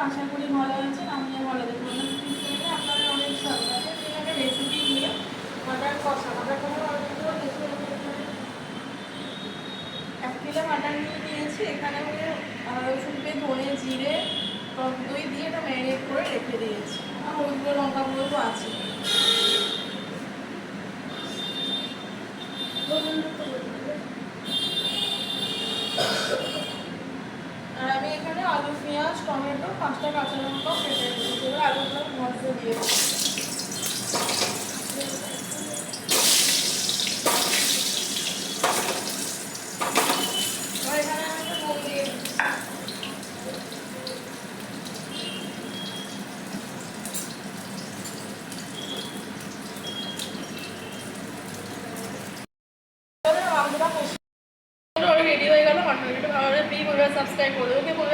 আশা করি ভালো আছেন, আমিও ভালো দেখবো না। আপনাদের অনেক স্বাগত আছে। একটা রেসিপি নিয়ে মাটন কষা, মাটন কষা এক কিলো মাটন নিয়ে নিয়েছি। এখানে আমি রসুন পেঁয়াজ ধনে জিরে টক দই দিয়ে এটা ম্যারিনেট করে রেখে দিয়েছি। আর হলুদ গুঁড়ো লঙ্কা গুঁড়ো তো আছে। আর আমি এখানে আলু পেঁয়াজ টমেটো 5টা কাঁচা লঙ্কা কেটে রেখেছি। এবার আলুগুলো মশলা দিয়ে দেবো।